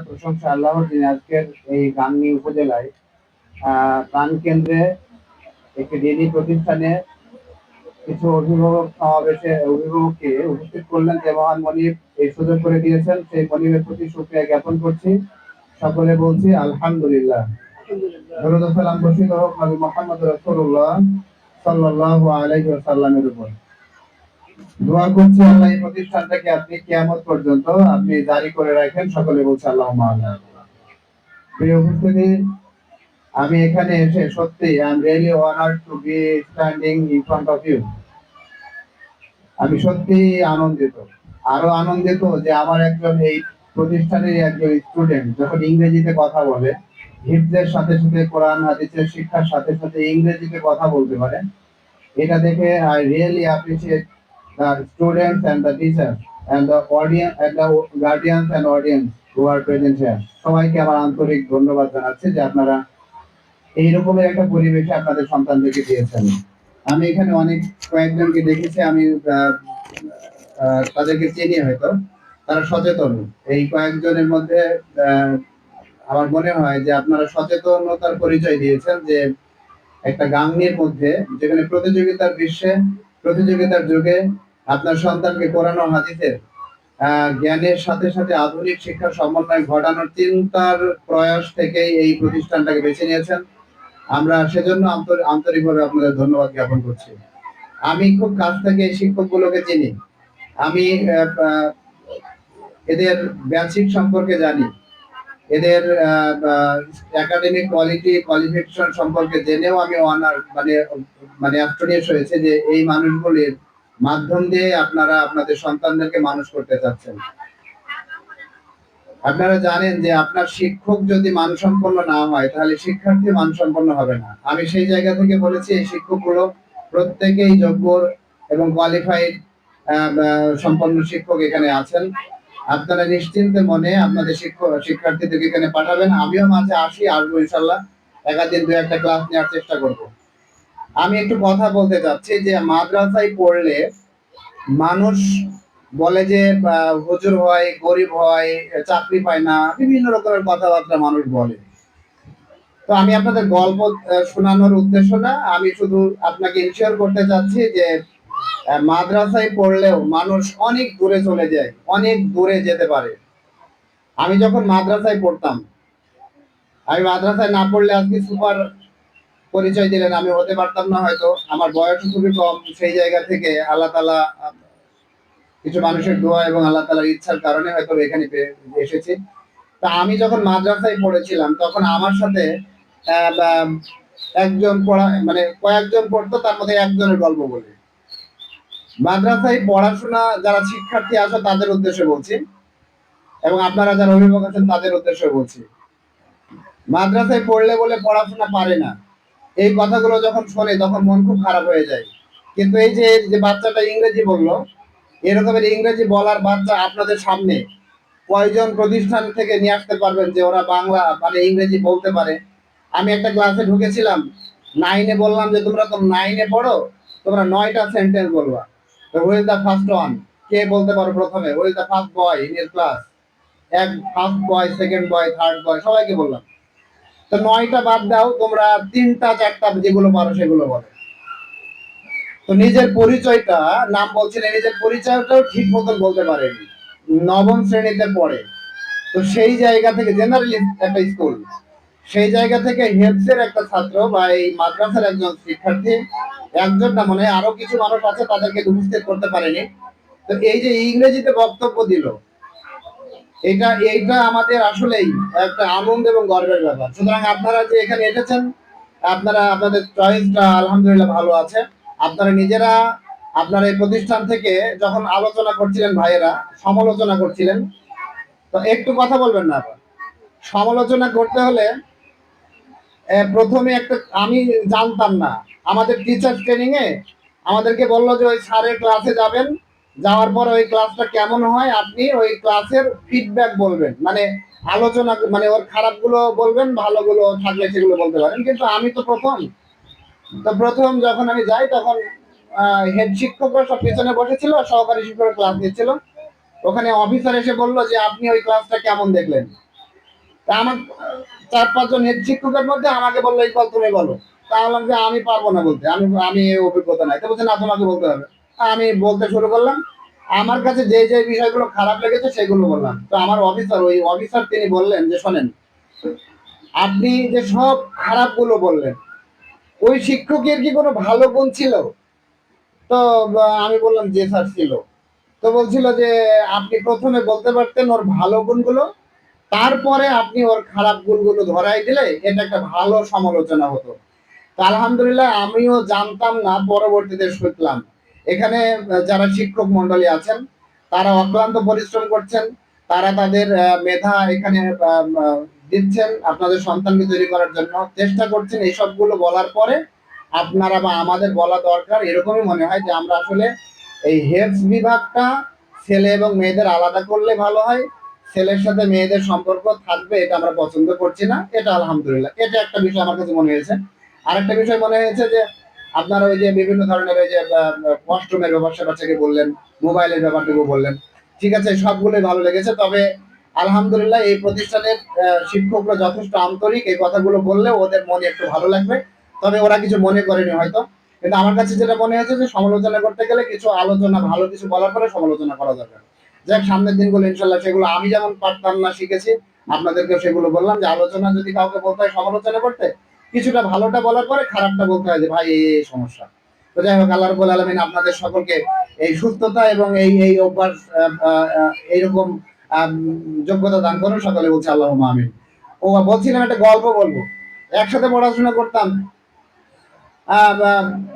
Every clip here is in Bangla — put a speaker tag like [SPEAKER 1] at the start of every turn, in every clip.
[SPEAKER 1] প্রশংসা আল্লাহর। যিনি আজকের এই গাংনী উপজেলায় প্রাণ কেন্দ্রে একটি দিনী প্রতিষ্ঠানে কিছু অভিভাবককে উপস্থিত করলেন, যে মহান মনিব এই সুযোগ করে দিয়েছেন, সেই মনিবের প্রতি শুকরিয়া জ্ঞাপন করছি। সকলে বলছি আলহামদুলিল্লাহ। দরুদ ও সালাম বর্ষিত হোক নবী মুহাম্মদ রাসূলুল্লাহ সাল্লাল্লাহু আলাইহি ওয়াসাল্লামের উপর। দোয়া করছি আল্লাহ এই প্রতিষ্ঠানটাকে আপনি কিয়ামত পর্যন্ত আপনি জারি করে রাখেন। সকলে বলছে আল্লাহুম্মা আমিন। প্রিয় উপস্থিতি, আমি এখানে এসে সত্যি I am really honoured to be standing in front of you. আমি সত্যি আনন্দিত, আরো আনন্দিত যে আমার একজন এই প্রতিষ্ঠানের একজন স্টুডেন্ট যখন ইংরেজিতে কথা বলে, হিফজের সাথে সাথে কোরআন হাদিসের শিক্ষার সাথে সাথে ইংরেজিতে কথা বলতে পারে। এটা দেখে I really appreciate the students and the teachers and the audience and the guardians and audience who are present here. সবাইকে আমার আন্তরিক ধন্যবাদ জানাচ্ছি যে আপনারা এই রকমের একটা পরিবেশে আপনাদের সন্তানদেরকে দিয়েছেন। আমি এখানে অনেক কয়েকজনকে দেখেছি, আমি তাদেরকে চিনি হয়তো, তারা সচেতন। এই কয়েকজনের মধ্যে আমার মনে হয় যে আপনারা সচেতনতার পরিচয় দিয়েছেন, যে একটা গাংনীর মধ্যে যেখানে প্রতিযোগিতার বিশ্বে, প্রতিযোগিতার যুগে আপনার সন্তানকে কোরআন ও হাদিসের জ্ঞানের সাথে সাথে আধুনিক শিক্ষার সমন্বয় ঘটানোর চিন্তার প্রয়াস থেকে এই প্রতিষ্ঠানটাকে বেছে নিয়েছেন। আমরা সেজন্য আন্তরিকভাবে আপনাদের ধন্যবাদ জ্ঞাপন করছি। আমি খুব কাছ থেকে এই শিক্ষকগুলোকে চিনি। আমি এদের বেসিক সম্পর্কে জানি, এদের একাডেমিক কোয়ালিফিকেশন সম্পর্কে জেনেও আমি মানে অ্যাস্টনিশ হয়েছে যে এই মানুষগুলির মাধ্যম দিয়ে আপনারা আপনাদের সন্তানদেরকে মানুষ করতে চাচ্ছেন। আপনারা জানেন যে আপনার শিক্ষক যদি মানসম্পন্ন না হয় তাহলে শিক্ষার্থী মানসম্পন্ন হবে না। আমি সেই জায়গা থেকে বলেছি এই শিক্ষকগুলো প্রত্যেকেই যোগ্য এবং কোয়ালিফাইড সম্পন্ন শিক্ষক এখানে আছেন। আপনারা নিশ্চিন্তে মনে আপনাদের শিক্ষার্থীদেরকে এখানে পাঠাবেন। আমিও মাঝে আসবো ইনশাল্লাহ, একাদিন দু একটা ক্লাস নেওয়ার চেষ্টা করব। আমি একটু কথা বলতে চাচ্ছি যে মাদ্রাসায় পড়লে মানুষ বলে যে হুজুর হয়, গরিব হয়, চাকরি পায় না, বিভিন্ন রকমের কথাবার্তা মানুষ বলে। তো আমি আপনাদের গল্প শোনানোর উদ্দেশ্য না, আমি শুধু আপনাকে ইনশিওর করতে চাচ্ছি যে মাদ্রাসায় পড়লেও মানুষ অনেক দূরে চলে যায়, অনেক দূরে যেতে পারে। আমি যখন মাদ্রাসায় পড়তাম, আমি মাদ্রাসায় না পড়লে আজকে সুপার পরিচয় দিলেন আমি হতে পারতাম না হয়তো। আমার বয়স খুবই কম, সেই জায়গা থেকে আল্লাহ তাআলা কিছু মানুষের দোয়া এবং আল্লাহ তাআলার ইচ্ছার কারণে হয়তো এখানে এসেছি। তা আমি যখন মাদ্রাসায় পড়েছিলাম তখন আমার সাথে একজন মানে কয়েকজন পড়তো, তার মধ্যে একজনের গল্প বলি। মাদ্রাসায় পড়াশোনা যারা শিক্ষার্থী আছে তাদের উদ্দেশ্যে বলছি, এবং আপনারা যারা অভিভাবক আছেন তাদের উদ্দেশ্যে বলছি। মাদ্রাসায় পড়লে বলে পড়াশোনা পারে না, এই কথাগুলো যখন শোনে তখন মন খুব খারাপ হয়ে যায়। কিন্তু এই যে বাচ্চাটা ইংরেজি বললো, এরকমের ইংরেজি বলার বাচ্চা আপনাদের সামনে কয়জন প্রতিষ্ঠান থেকে নিয়ে আসতে পারবেন যে ওরা বাংলা মানে ইংরেজি বলতে পারে? আমি একটা ক্লাসে ঢুকেছিলাম, 9-এ বললাম যে তোমরা তো 9-এ পড়ো, তোমরা 9টা সেন্টেন্স বলবা। তো who is the first one, কে বলতে পারো প্রথমে? Who is the first boy in your class? First boy, second boy, third boy, সবাইকে বললাম। তো 9টা বাদ দাও, তোমরা 3টা 4টা যেগুলো পারো সেগুলো বলো। তো নিজের পরিচয়টা, নাম বলছিলেন, নিজের পরিচয়টাও ঠিক মতন বলতে পারেনি, 9ম শ্রেণীতে পড়ে। তো সেই জায়গা থেকে জেনারেল একটা স্কুল, সেই জায়গা থেকে হেলথের একটা ছাত্র বা এই মাদ্রাসার একজন শিক্ষার্থী, একজন না মনে আরো কিছু মানুষ আছে, তাদেরকে উপস্থিত করতে পারেনি। তো এই যে ইংরেজিতে বক্তব্য দিল, এইটা আমাদের আসলেই একটা আনন্দ এবং গর্বের ব্যাপার। সুতরাং আপনারা যে এখানে এসেছেন, আপনাদের চয়েসটা আলহামদুলিল্লাহ ভালো আছে। আপনারা নিজেরা আপনার এই প্রতিষ্ঠান থেকে যখন আলোচনা করছিলেন, ভাইয়েরা সমালোচনা করছিলেন, তো একটু কথা বলবেন না? সমালোচনা করতে হলে প্রথমে আমি জানতাম না, আমাদের টিচার ট্রেনিং এ আমাদেরকে বললো যে ওই স্যারের ক্লাসে যাবেন, যাওয়ার পর ওই ক্লাসটা কেমন হয় আপনি ওই ক্লাসের ফিডব্যাক বলবেন, মানে আলোচনা, মানে ওর খারাপগুলো বলবেন, ভালোগুলো থাকলে সেগুলো বলতে পারেন। কিন্তু আমি তো প্রথম যখন আমি যাই তখন হেড শিক্ষকরা সব পিছনে বসেছিল, সহকারী শিক্ষকরা ক্লাস নিচ্ছিল। ওখানে অফিসার এসে বললো যে আপনি ওই ক্লাসটা কেমন দেখলেন। তা আমার 4-5 জন হেড শিক্ষকের মধ্যে আমাকে বললো এই কল তুমি বলো। তা বললাম যে আমি পারবো না বলতে, আমি আমি এই অভিজ্ঞতা নাই। তো বলছে না, তোমাকে বলতে হবে। আমি বলতে শুরু করলাম, আমার কাছে যে যে বিষয়গুলো খারাপ লেগেছে সেগুলো বললাম। তো আমার অফিসার, ওই অফিসার তিনি বললেন যে শোনেন, আপনি যে সব খারাপগুলো বললেন, ওই শিক্ষকের কি কোনো ভালো গুণ ছিল? তো আমি বললাম যে স্যার ছিল। তো বলছিল যে আপনি প্রথমে বলতে পারতেন ওর ভালো গুণগুলো, তারপরে আপনি ওর খারাপ গুণগুলো ধরাই দিলে এটা একটা ভালো সমালোচনা হতো। তো আলহামদুলিল্লাহ আমিও জানতাম না, পরবর্তীতে শিখলাম। এখানে যারা শিক্ষক মন্ডলী আছেন তারা অক্লান্ত পরিশ্রম করছেন, তারা তাদের মেধা এখানে দিচ্ছেন আপনাদের সন্তানকে তৈরি করার জন্য, চেষ্টা করছেন। এই সবগুলো বলার পরে আপনারা বা আমাদের বলা দরকার এরকমই মনে হয় যে আমরা আসলে এই হেলথ বিভাগটা ছেলে এবং মেয়েদের আলাদা করলে ভালো হয়। ছেলের সাথে মেয়েদের সম্পর্ক থাকবে এটা আমরা পছন্দ করছি না, এটা আলহামদুলিল্লাহ, এটা একটা বিষয় আমার কাছে মনে হয়েছে। আরেকটা বিষয় মনে হয়েছে যে আপনারা ওই যে বিভিন্ন ধরনের ওই যে ওয়াশরুমের ব্যবসা বাচ্চাকে বললেন, মোবাইলের ব্যাপারটুকু বললেন, ঠিক আছে, সবগুলোই ভালো লেগেছে। তবে আলহামদুলিল্লাহ এই প্রতিষ্ঠানের শিক্ষকরা যথেষ্ট আন্তরিক, এই কথাগুলো বললে ওদের মনে একটু ভালো লাগবে। তবে ওরা কিছু মনে করেনি হয়তো, কিন্তু আমার কাছে যেটা মনে হয়েছে যে সমালোচনা করতে গেলে কিছু আলোচনা, ভালো কিছু বলার পরে সমালোচনা করা দরকার। যাক, সামনের দিনগুলো ইনশাল্লাহ সেগুলো আমি যেমন পারতাম না শিখেছি, আপনাদেরকে সেগুলো বললাম যে আলোচনা যদি কাউকে বলতে হয় সমালোচনা করতে, কিছুটা ভালোটা বলার পরে খারাপটা বলতে হয় যে ভাই এই সমস্যা। তো যাই হোক, আল্লাহ রাব্বুল আলামিন আপনাদের সকলকে এই সুস্থতা এবং এই এই অভ্যাস এইরকম যোগ্যতা দান করুন, সকলে বলছে আল্লাহুম্মা আমিন। ও বলছিলাম একটা গল্প বলবো। একসাথে পড়াশোনা করতাম,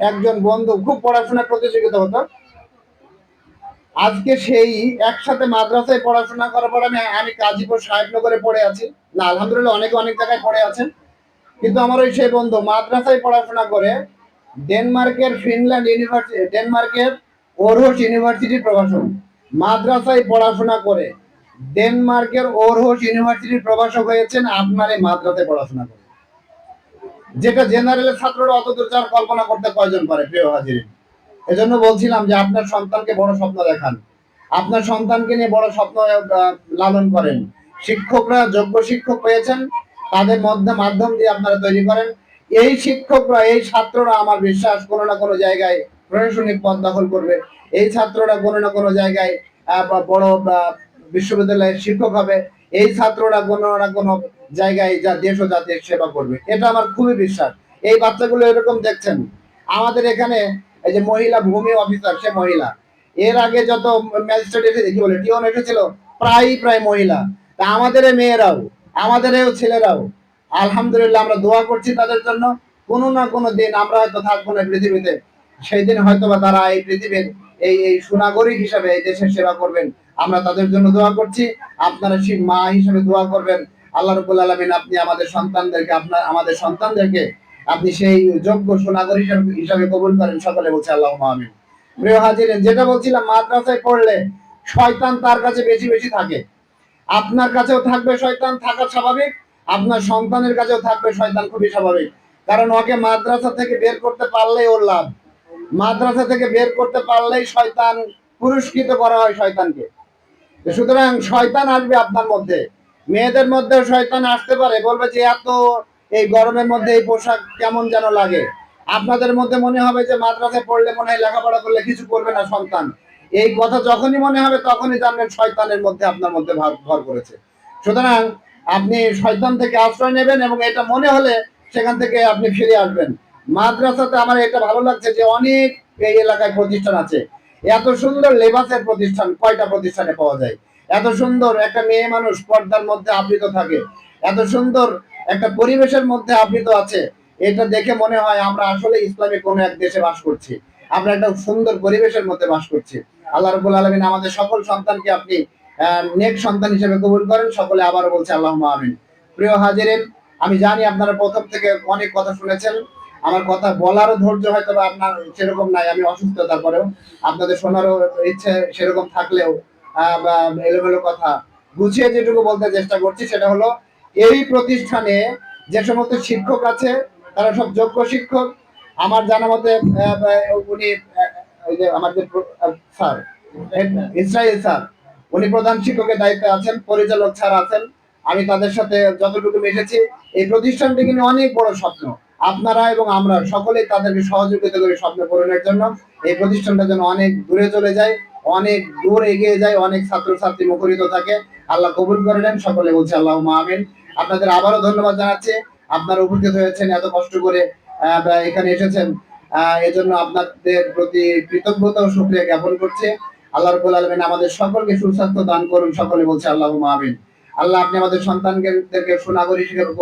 [SPEAKER 1] একজন বন্ধু, খুব পড়াশোনার প্রতিযোগিতা হতো। আজকে সেই একসাথে মাদ্রাসায় পড়াশোনা করার পর আমি আমি গাজীপুর সাহেবনগরে পড়ে আছি। না আলহামদুলিল্লাহ অনেকে অনেক জায়গায় পড়ে আছেন, কিন্তু আমার ওই সেই বন্ধু মাদ্রাসায় পড়াশোনা করে ডেনমার্কের ফিনল্যান্ড ইউনিভার্সিটি, ডেনমার্কের ওরহস ইউনিভার্সিটির প্রভাষক। মাদ্রাসায় পড়াশোনা করে ডেনমার্কের ওরহস ইউনিভার্সিটির প্রভাষক হয়েছেন আপনার এই মাদ্রাসায় পড়াশোনা করে, যেটা জেনারেলের ছাত্ররা অতদূর যাওয়ার কল্পনা করতে কয়জন পারে, প্রিয় হাজির। এজন্য বলছিলাম যে আপনার সন্তানকে বড় স্বপ্ন দেখান, আপনার সন্তানকে নিয়ে বড় স্বপ্ন লালন করেন। শিক্ষকরা যোগ্য শিক্ষক পেয়েছেন, তাদের মধ্যে মাধ্যম দিয়ে আপনারা তৈরি করেন। এই শিক্ষকরা, এই ছাত্ররা আমার বিশ্বাস কোনো না কোনো জায়গায় প্রশাসনিক পদ দখল করবে। এই ছাত্ররা কোনো না কোনো জায়গায় বড় বিশ্ববিদ্যালয়ের শিক্ষক হবে। এই ছাত্ররা কোনো না কোনো জায়গায় যা দেশ ও জাতির সেবা করবে, এটা আমার খুবই বিশ্বাস। এই বাচ্চাগুলো এরকম দেখছেন। আমাদের এখানে এই যে মহিলা ভূমি অফিসার, সে মহিলা। এর আগে যত ম্যাজিস্ট্রেট এসে কি বলে টিওন এসেছিল, প্রায় মহিলা। তা আমাদের মেয়েরাও, আমাদের ছেলেরাও আলহামদুলিল্লাহ আমরা দোয়া করছি তাদের জন্য। কোনো না কোনো দিন আমরা হয়তো থাকবো না পৃথিবীতে, সেই দিন হয়তো বা তারা এই পৃথিবীর এই সুনাগরিক হিসাবে এই দেশের সেবা করবেন। আমরা তাদের জন্য দোয়া করছি, আপনারা মা হিসেবে দোয়া করবেন। আল্লাহ রাব্বুল আলামিন আপনি আমাদের সন্তানদেরকে, আমাদের সন্তানদেরকে আপনি সেই যোগ্য সুনাগরিক হিসাবে কবুল করেন, সকলে বলছে আল্লাহুম্মা আমিন। প্রিয় হাজিরিন, যেটা বলছিলাম, মাদ্রাসায় পড়লে শয়তান তার কাছে বেশি বেশি থাকে। আপনার কাছেও থাকবে শয়তান, থাকা স্বাভাবিক। আপনার সন্তানের কাছেও থাকবে শয়তান, খুবই স্বাভাবিক। কারণ ওকে মাদ্রাসা থেকে বের করতে পারলেই ওর লাভ। মাদ্রাসা থেকে বের করতে পারলেই শয়তান পুরস্কৃত করা হয় শয়তানকে। সুতরাং শয়তান আসবে আপনার মধ্যে, মেয়েদের মধ্যেও শয়তান আসতে পারে, বলবে যে এত এই গরমের মধ্যে এই পোশাক কেমন যেন লাগে। আপনাদের মধ্যে মনে হবে যে মাদ্রাসায় পড়লে মনে হয় লেখাপড়া করলে কিছু করবে না সন্তান। এই কথা যখনই মনে হবে তখনই জানবেন শয়তানের মধ্যে আপনার মধ্যে ভর করেছে। সুতরাং আপনি শয়তান থেকে আশ্রয় নেবেন এবং এটা মনে হলে সেখান থেকে আপনি ফিরে আসবেন। মাদ্রাসাতে আমার এটা ভালো লাগছে যে অনেক এই এলাকায় প্রতিষ্ঠান আছে। এত সুন্দর লেবাসের প্রতিষ্ঠান কয়টা প্রতিষ্ঠানে পাওয়া যায়? এত সুন্দর একটা মেয়ে মানুষ পর্দার মধ্যে আবৃত থাকে, এত সুন্দর একটা পরিবেশের মধ্যে আবৃত আছে। এটা দেখে মনে হয় আমরা আসলে ইসলামী কোনো এক দেশে বাস করছি, আমরা একটা সুন্দর পরিবেশের মধ্যে বাস করছি। আল্লাহ রাব্বুল আলামিন আমাদের সকল সন্তানকে আপনি নেক সন্তান হিসেবে কবুল করেন, সকলে আবারও বলছে আল্লাহুম্মা আমিন। প্রিয় হাজিরিন, আমি জানি আপনারা প্রথম থেকে অনেক কথা শুনেছেন, আমার কথা বলারও ধৈর্য হয়তো বা আপনার সেরকম নাই, আমি অসুস্থ, তারপরেও আপনাদের শোনারও ইচ্ছে সেরকম থাকলেও এলোমেলো কথা গুছিয়ে যেটুকু বলতে চেষ্টা করছি সেটা হলো, এই প্রতিষ্ঠানে যে সমস্ত শিক্ষক আছে তারা সব যোগ্য শিক্ষক। আমার জানা মতে উনি ওই যে আমাদের স্যার ইসরায়েল স্যার, উনি প্রধান শিক্ষকের দায়িত্বে আছেন, পরিচালক স্যার আছেন। আমি তাদের সাথে যতটুকু মিশেছি, এই প্রতিষ্ঠানটি কিন্তু অনেক বড় স্বপ্ন। আপনারা এবং আমরা সকলেই তাদেরকে সহযোগিতা করি স্বপ্ন পূরণের জন্য। এই প্রতিষ্ঠানটা যেন অনেক দূরে চলে যায়, অনেক দূর এগিয়ে যায়, অনেক ছাত্রছাত্রী মুখরিত থাকে। আল্লাহ কবুল করে নেন, সকলে বলছে আল্লাহুম্মা আমিন। আপনাদের আবারও ধন্যবাদ জানাচ্ছি। আপনারা উপস্থিত হয়েছেন, এত কষ্ট করে এখানে এসেছেন। এজন্য আপনাদের প্রতি কৃতজ্ঞতা ও শুকরিয়া জ্ঞাপন করছি। আল্লাহ রাব্বুল আলামিন আমাদের সকলকে সুস্বাস্থ্য দান করুন, সকলে বলছে আল্লাহুম্মা আমিন। আল্লাহ আপনি আমাদের সন্তানদেরকে সুনাগরিক হিসেবে কবুল